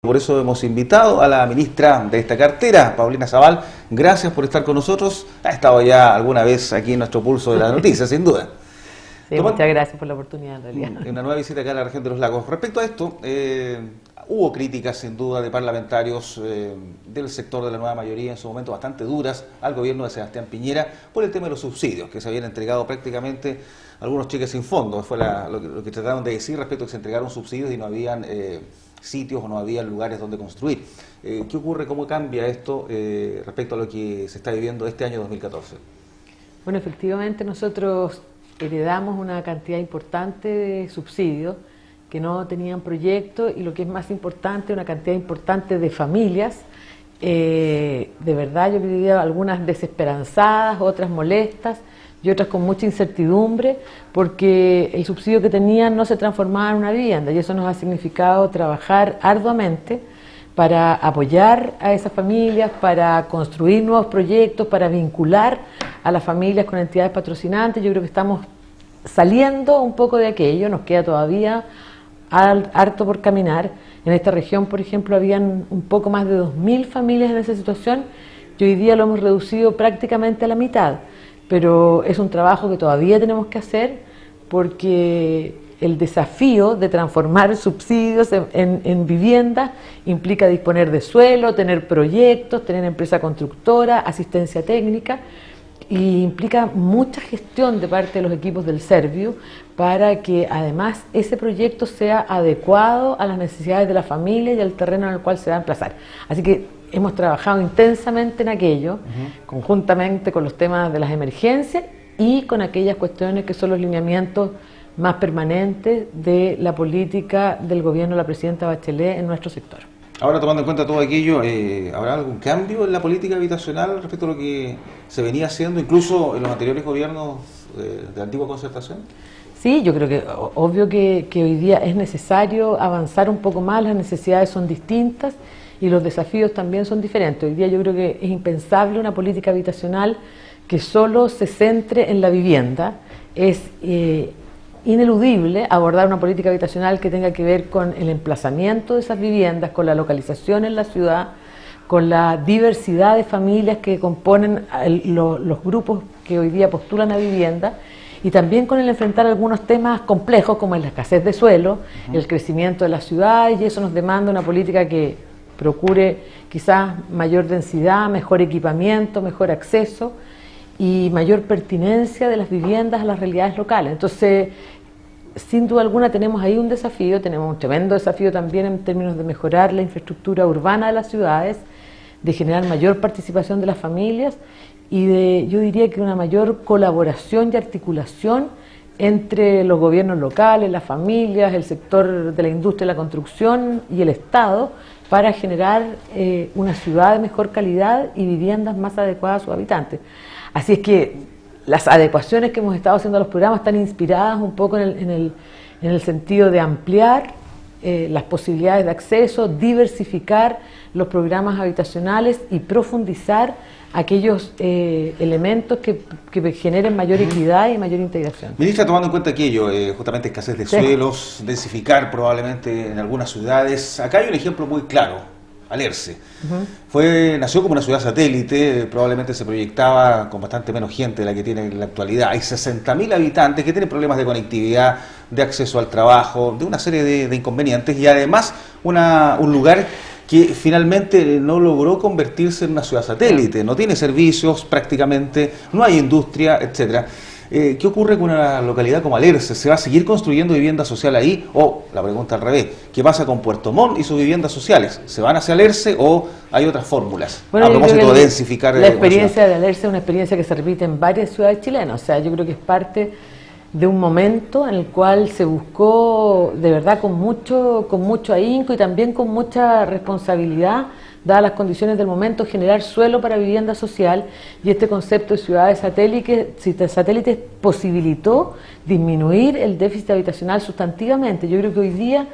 Por eso hemos invitado a la ministra de esta cartera, Paulina Zabal. Gracias por estar con nosotros. Ha estado ya alguna vez aquí en nuestro pulso de la noticia, sin duda. Sí, muchas gracias por la oportunidad, en realidad. Una nueva visita acá a la región de los lagos. Respecto a esto, hubo críticas, sin duda, de parlamentarios del sector de la nueva mayoría, en su momento bastante duras, al gobierno de Sebastián Piñera, por el tema de los subsidios, que se habían entregado prácticamente algunos cheques sin fondo. Fue lo que trataron de decir respecto a que se entregaron subsidios y no habían sitios o no había lugares donde construir. ¿Qué ocurre? ¿Cómo cambia esto respecto a lo que se está viviendo este año 2014? Bueno, efectivamente nosotros heredamos una cantidad importante de subsidios que no tenían proyecto y, lo que es más importante, una cantidad importante de familias, de verdad yo diría algunas desesperanzadas, otras molestas y otras con mucha incertidumbre, porque el subsidio que tenían no se transformaba en una vivienda, y eso nos ha significado trabajar arduamente para apoyar a esas familias, para construir nuevos proyectos, para vincular a las familias con entidades patrocinantes. Yo creo que estamos saliendo un poco de aquello, nos queda todavía harto por caminar. En esta región, por ejemplo, habían un poco más de 2000 familias en esa situación, y hoy día lo hemos reducido prácticamente a la mitad. Pero es un trabajo que todavía tenemos que hacer, porque el desafío de transformar subsidios en vivienda implica disponer de suelo, tener proyectos, tener empresa constructora, asistencia técnica, y implica mucha gestión de parte de los equipos del Serviu para que además ese proyecto sea adecuado a las necesidades de la familia y al terreno en el cual se va a emplazar. Así que hemos trabajado intensamente en aquello, conjuntamente con los temas de las emergencias y con aquellas cuestiones que son los lineamientos más permanentes de la política del gobierno de la presidenta Bachelet en nuestro sector. Ahora, tomando en cuenta todo aquello, ¿habrá algún cambio en la política habitacional respecto a lo que se venía haciendo, incluso en los anteriores gobiernos de la antigua concertación? Sí, yo creo que obvio que hoy día es necesario avanzar un poco más, las necesidades son distintas y los desafíos también son diferentes. Hoy día yo creo que es impensable una política habitacional que solo se centre en la vivienda. Es ineludible abordar una política habitacional que tenga que ver con el emplazamiento de esas viviendas, con la localización en la ciudad, con la diversidad de familias que componen los grupos que hoy día postulan a vivienda, y también con el enfrentar algunos temas complejos como la escasez de suelo, el crecimiento de las ciudades, y eso nos demanda una política que procure quizás mayor densidad, mejor equipamiento, mejor acceso y mayor pertinencia de las viviendas a las realidades locales. Entonces, sin duda alguna tenemos ahí un desafío, tenemos un tremendo desafío también en términos de mejorar la infraestructura urbana de las ciudades, de generar mayor participación de las familias y yo diría que una mayor colaboración y articulación entre los gobiernos locales, las familias, el sector de la industria y la construcción y el Estado, para generar una ciudad de mejor calidad y viviendas más adecuadas a sus habitantes. Así es que las adecuaciones que hemos estado haciendo a los programas están inspiradas un poco en el sentido de ampliar las posibilidades de acceso, diversificar los programas habitacionales y profundizar aquellos elementos que generen mayor equidad y mayor integración. Ministra, tomando en cuenta aquello, justamente escasez de suelos, densificar probablemente en algunas ciudades, acá hay un ejemplo muy claro, Alerce. Nació como una ciudad satélite, probablemente se proyectaba con bastante menos gente de la que tiene en la actualidad. Hay 60.000 habitantes que tienen problemas de conectividad, de acceso al trabajo, de una serie de inconvenientes, y además un lugar que finalmente no logró convertirse en una ciudad satélite, no tiene servicios prácticamente, no hay industria, etcétera. ¿Qué ocurre con una localidad como Alerce? ¿Se va a seguir construyendo vivienda social ahí? O, la pregunta al revés, ¿qué pasa con Puerto Montt y sus viviendas sociales? ¿Se van hacia Alerce o hay otras fórmulas? Bueno, a propósito de densificar la experiencia de Alerce es una experiencia que se repite en varias ciudades chilenas. O sea, yo creo que es parte de un momento en el cual se buscó de verdad con mucho ahínco y también con mucha responsabilidad, dadas las condiciones del momento, generar suelo para vivienda social, y este concepto de ciudades satélites posibilitó disminuir el déficit habitacional sustantivamente. Yo creo que hoy día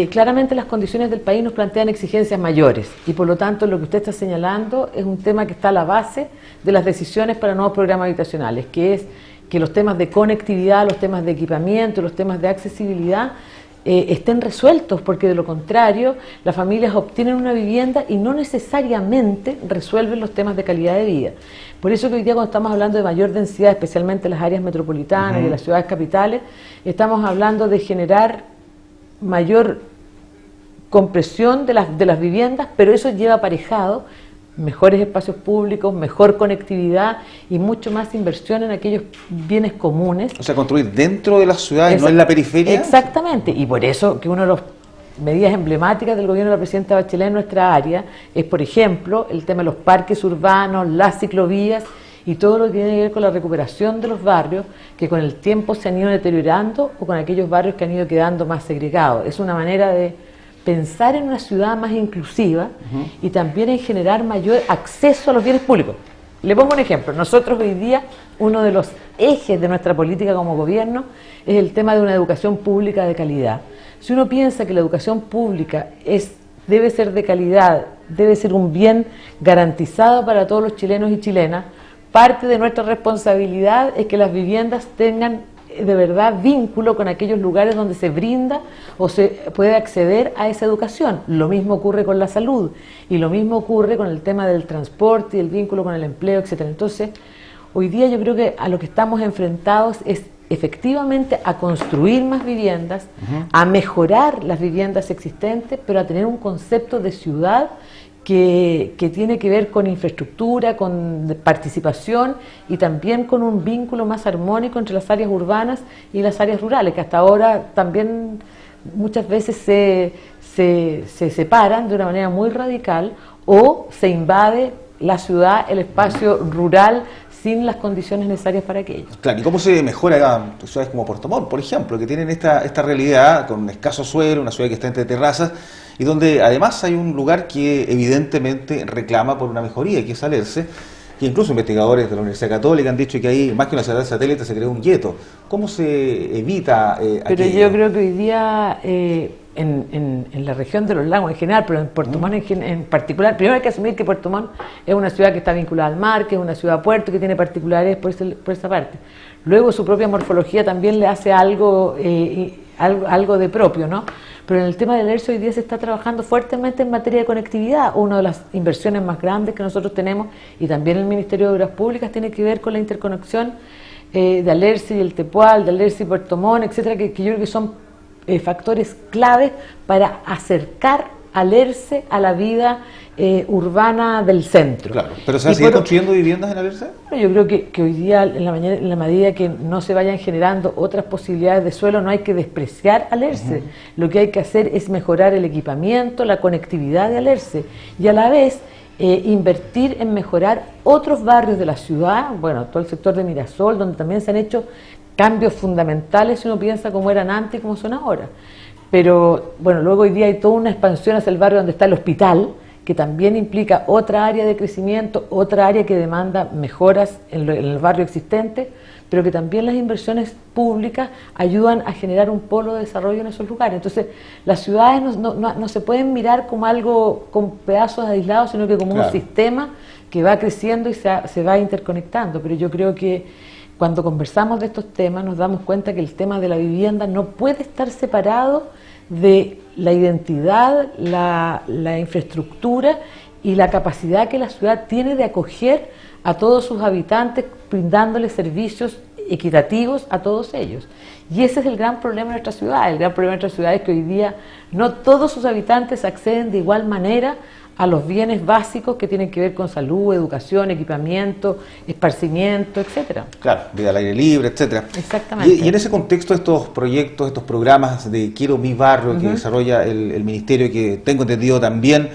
claramente las condiciones del país nos plantean exigencias mayores, y por lo tanto lo que usted está señalando es un tema que está a la base de las decisiones para nuevos programas habitacionales, que es que los temas de conectividad, los temas de equipamiento, los temas de accesibilidad estén resueltos, porque de lo contrario las familias obtienen una vivienda y no necesariamente resuelven los temas de calidad de vida. Por eso que hoy día, cuando estamos hablando de mayor densidad, especialmente en las áreas metropolitanas y en las ciudades capitales, estamos hablando de generar mayor compresión de las viviendas, pero eso lleva aparejado mejores espacios públicos, mejor conectividad y mucho más inversión en aquellos bienes comunes. O sea, construir dentro de las ciudades, no en la periferia. Exactamente, y por eso que una de las medidas emblemáticas del gobierno de la presidenta Bachelet en nuestra área es, por ejemplo, el tema de los parques urbanos, las ciclovías y todo lo que tiene que ver con la recuperación de los barrios que con el tiempo se han ido deteriorando o con aquellos barrios que han ido quedando más segregados. Es una manera de pensar en una ciudad más inclusiva y también en generar mayor acceso a los bienes públicos. Le pongo un ejemplo. Nosotros hoy día, uno de los ejes de nuestra política como gobierno es el tema de una educación pública de calidad. Si uno piensa que la educación pública debe ser de calidad, debe ser un bien garantizado para todos los chilenos y chilenas, parte de nuestra responsabilidad es que las viviendas tengan de verdad vínculo con aquellos lugares donde se brinda o se puede acceder a esa educación. Lo mismo ocurre con la salud y lo mismo ocurre con el tema del transporte y el vínculo con el empleo, etcétera. Entonces, hoy día yo creo que a lo que estamos enfrentados es efectivamente a construir más viviendas, a mejorar las viviendas existentes, pero a tener un concepto de ciudad que tiene que ver con infraestructura, con participación y también con un vínculo más armónico entre las áreas urbanas y las áreas rurales, que hasta ahora también muchas veces se separan de una manera muy radical o se invade la ciudad, el espacio rural, sin las condiciones necesarias para aquello. Claro, ¿y cómo se mejora ciudades como Puerto Montt, por ejemplo, que tienen esta realidad con escaso suelo, una ciudad que está entre terrazas, y donde además hay un lugar que evidentemente reclama por una mejoría, que es Alerce, que incluso investigadores de la Universidad Católica han dicho que ahí, más que una ciudad satélite, se creó un gueto. ¿Cómo se evita Pero aquello? Yo creo que hoy día en la región de los lagos en general, pero en Puerto Montt en particular, primero hay que asumir que Puerto Montt es una ciudad que está vinculada al mar, que es una ciudad puerto, que tiene particulares por esa parte. Luego su propia morfología también le hace algo de propio, ¿no? Pero en el tema del Alerce hoy día se está trabajando fuertemente en materia de conectividad. Una de las inversiones más grandes que nosotros tenemos, y también el Ministerio de Obras Públicas, tiene que ver con la interconexión de Alerce y el Tepual, de Alerce y Puerto Montt, etcétera, que yo creo que son factores claves para acercar Alerce a la vida urbana del centro. Claro, pero ¿se van a seguir construyendo viviendas en Alerce? Yo creo que hoy día, en la medida que no se vayan generando otras posibilidades de suelo, no hay que despreciar Alerce. Lo que hay que hacer es mejorar el equipamiento, la conectividad de Alerce y a la vez invertir en mejorar otros barrios de la ciudad, bueno, todo el sector de Mirasol, donde también se han hecho cambios fundamentales si uno piensa cómo eran antes y cómo son ahora. Pero bueno, luego hoy día hay toda una expansión hacia el barrio donde está el hospital, que también implica otra área de crecimiento, otra área que demanda mejoras en el barrio existente, pero que también las inversiones públicas ayudan a generar un polo de desarrollo en esos lugares. Entonces, las ciudades no se pueden mirar como algo con pedazos aislados, sino que como un sistema que va creciendo y se va interconectando. Pero yo creo que cuando conversamos de estos temas nos damos cuenta que el tema de la vivienda no puede estar separado de la identidad, la infraestructura y la capacidad que la ciudad tiene de acoger a todos sus habitantes, brindándoles servicios equitativos a todos ellos. Y ese es el gran problema de nuestra ciudad. El gran problema de nuestra ciudad es que hoy día no todos sus habitantes acceden de igual manera a los bienes básicos que tienen que ver con salud, educación, equipamiento, esparcimiento, etcétera. Claro, vida al aire libre, etcétera. Exactamente. Y en ese contexto, estos proyectos, estos programas de Quiero mi barrio que desarrolla el Ministerio, que tengo entendido también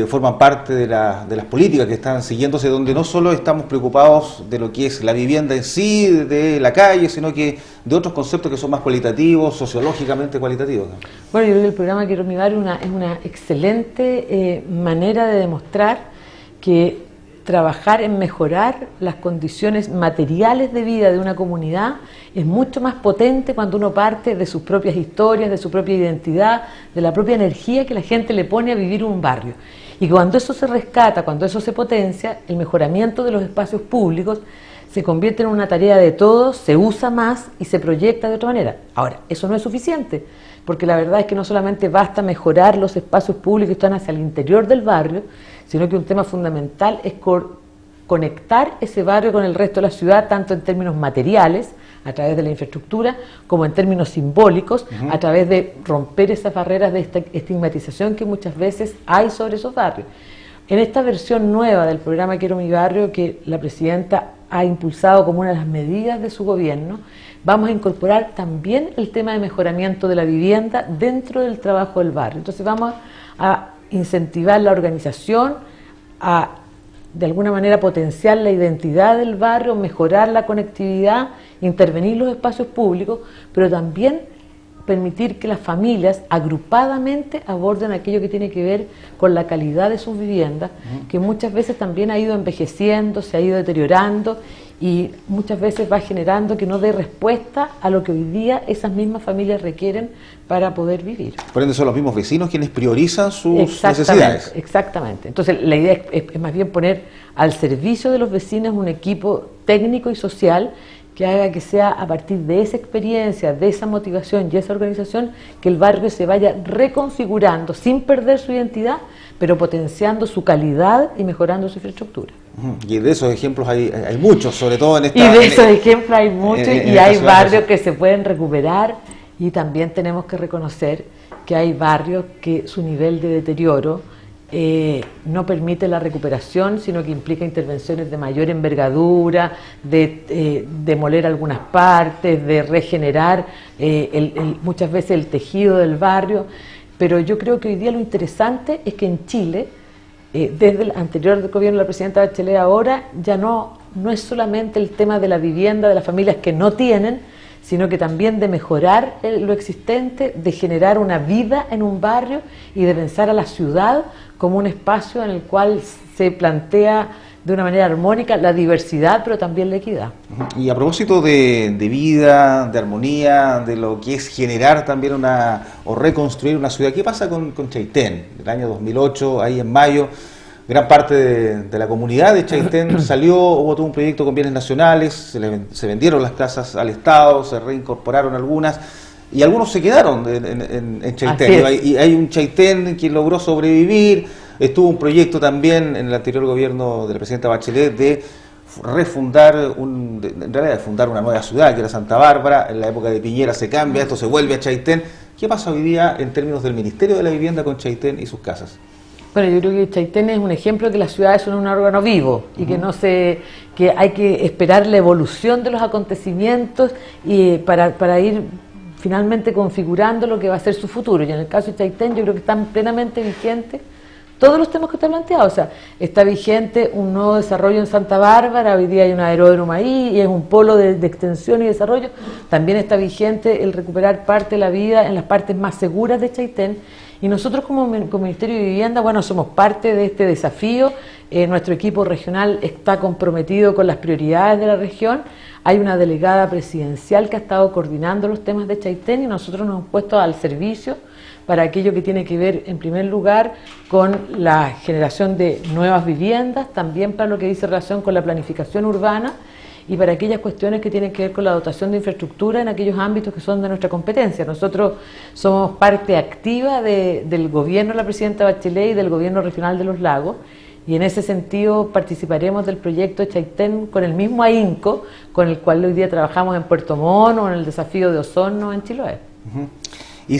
forman parte de las políticas que están siguiéndose, donde no solo estamos preocupados de lo que es la vivienda en sí, de la calle, sino que de otros conceptos que son más cualitativos, sociológicamente cualitativos. Bueno, yo creo que el programa Quiero mi barrio es una excelente manera de demostrar que trabajar en mejorar las condiciones materiales de vida de una comunidad es mucho más potente cuando uno parte de sus propias historias, de su propia identidad, de la propia energía que la gente le pone a vivir un barrio. Y cuando eso se rescata, cuando eso se potencia, el mejoramiento de los espacios públicos se convierte en una tarea de todos, se usa más y se proyecta de otra manera. Ahora, eso no es suficiente, porque la verdad es que no solamente basta mejorar los espacios públicos que están hacia el interior del barrio, sino que un tema fundamental es conectar ese barrio con el resto de la ciudad, tanto en términos materiales, a través de la infraestructura, como en términos simbólicos, a través de romper esas barreras de esta estigmatización que muchas veces hay sobre esos barrios. En esta versión nueva del programa Quiero mi barrio, que la presidenta ha impulsado como una de las medidas de su gobierno, vamos a incorporar también el tema de mejoramiento de la vivienda dentro del trabajo del barrio. Entonces vamos a incentivar la organización, a de alguna manera potenciar la identidad del barrio, mejorar la conectividad, intervenir los espacios públicos, pero también permitir que las familias agrupadamente aborden aquello que tiene que ver con la calidad de sus viviendas, que muchas veces también ha ido envejeciendo, se ha ido deteriorando y muchas veces va generando que no dé respuesta a lo que hoy día esas mismas familias requieren para poder vivir. Por ende son los mismos vecinos quienes priorizan sus necesidades. Exactamente. Entonces la idea es más bien poner al servicio de los vecinos un equipo técnico y social que haga que sea a partir de esa experiencia, de esa motivación y esa organización, que el barrio se vaya reconfigurando sin perder su identidad, pero potenciando su calidad y mejorando su infraestructura. Y de esos ejemplos hay muchos, sobre todo en esta... Y de esos ejemplos hay muchos, y hay barrios que se pueden recuperar, y también tenemos que reconocer que hay barrios que su nivel de deterioro no permite la recuperación, sino que implica intervenciones de mayor envergadura, de demoler algunas partes, de regenerar muchas veces el tejido del barrio. Pero yo creo que hoy día lo interesante es que en Chile, desde el anterior gobierno de la presidenta Bachelet ahora, ya no es solamente el tema de la vivienda, de las familias que no tienen, sino que también de mejorar lo existente, de generar una vida en un barrio y de pensar a la ciudad como un espacio en el cual se plantea de una manera armónica la diversidad, pero también la equidad. Y a propósito de vida, de armonía, de lo que es generar también o reconstruir una ciudad, ¿qué pasa con Chaitén? El año 2008, ahí en mayo, gran parte de la comunidad de Chaitén hubo todo un proyecto con bienes nacionales, se vendieron las casas al Estado, se reincorporaron algunas, y algunos se quedaron en Chaitén. Y hay un Chaitén que logró sobrevivir. Estuvo un proyecto también en el anterior gobierno de la presidenta Bachelet de refundar, fundar una nueva ciudad, que era Santa Bárbara. En la época de Piñera se cambia, esto se vuelve a Chaitén. ¿Qué pasa hoy día en términos del Ministerio de la Vivienda con Chaitén y sus casas? Bueno, yo creo que Chaitén es un ejemplo de que las ciudades son un órgano vivo y que hay que esperar la evolución de los acontecimientos para ir finalmente configurando lo que va a ser su futuro. Y en el caso de Chaitén yo creo que están plenamente vigentes todos los temas que usted ha planteado. O sea, está vigente un nuevo desarrollo en Santa Bárbara, hoy día hay un aeródromo ahí y es un polo de extensión y desarrollo. También está vigente el recuperar parte de la vida en las partes más seguras de Chaitén. Y nosotros como Ministerio de Vivienda, bueno, somos parte de este desafío. Nuestro equipo regional está comprometido con las prioridades de la región. Hay una delegada presidencial que ha estado coordinando los temas de Chaitén y nosotros nos hemos puesto al servicio para aquello que tiene que ver, en primer lugar, con la generación de nuevas viviendas, también para lo que dice relación con la planificación urbana y para aquellas cuestiones que tienen que ver con la dotación de infraestructura en aquellos ámbitos que son de nuestra competencia. Nosotros somos parte activa del gobierno de la presidenta Bachelet y del gobierno regional de los lagos, y en ese sentido participaremos del proyecto de Chaitén con el mismo ahínco con el cual hoy día trabajamos en Puerto Montt o en el desafío de Osorno en Chiloé. Y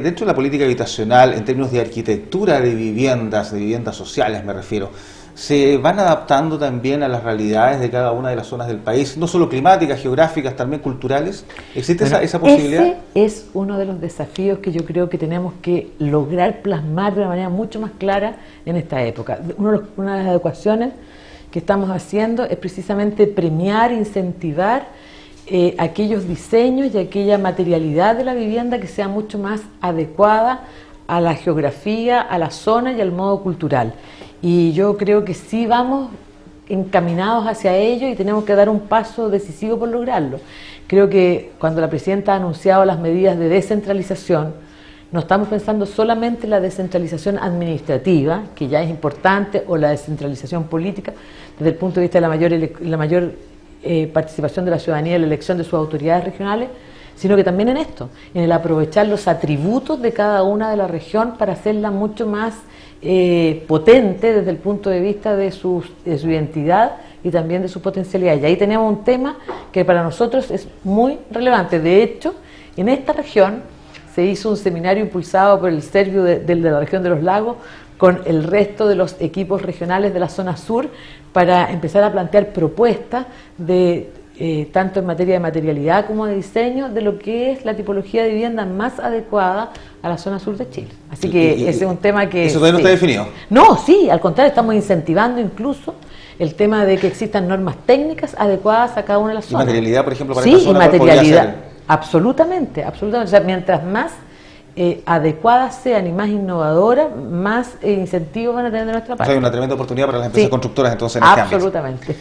dentro de la política habitacional, en términos de arquitectura de viviendas sociales me refiero, ¿se van adaptando también a las realidades de cada una de las zonas del país, no solo climáticas, geográficas, también culturales? ¿Existe esa posibilidad? Ese es uno de los desafíos que yo creo que tenemos que lograr plasmar de una manera mucho más clara en esta época. Una de las adecuaciones que estamos haciendo es precisamente premiar, incentivar aquellos diseños y aquella materialidad de la vivienda que sea mucho más adecuada a la geografía, a la zona y al modo cultural. Y yo creo que sí vamos encaminados hacia ello y tenemos que dar un paso decisivo por lograrlo. Creo que cuando la presidenta ha anunciado las medidas de descentralización, no estamos pensando solamente en la descentralización administrativa, que ya es importante, o la descentralización política, desde el punto de vista de la mayor participación de la ciudadanía en la elección de sus autoridades regionales, sino que también en esto, en el aprovechar los atributos de cada una de la región para hacerla mucho más potente desde el punto de vista de su identidad y también de su potencialidad. Y ahí tenemos un tema que para nosotros es muy relevante. De hecho, en esta región se hizo un seminario impulsado por el Serviu de la región de los lagos con el resto de los equipos regionales de la zona sur para empezar a plantear propuestas de tanto en materia de materialidad como de diseño, de lo que es la tipología de vivienda más adecuada a la zona sur de Chile. Así que ese es un tema que... ¿Eso todavía no está definido? No, sí, al contrario, estamos incentivando incluso el tema de que existan normas técnicas adecuadas a cada una de las zonas. ¿Y materialidad, por ejemplo, para sí, esta zona? Sí, y materialidad, absolutamente, absolutamente. O sea, mientras más adecuadas sean y más innovadoras, más incentivos van a tener de nuestra parte. O sea, hay una tremenda oportunidad para las empresas constructoras entonces en este ámbito. Absolutamente.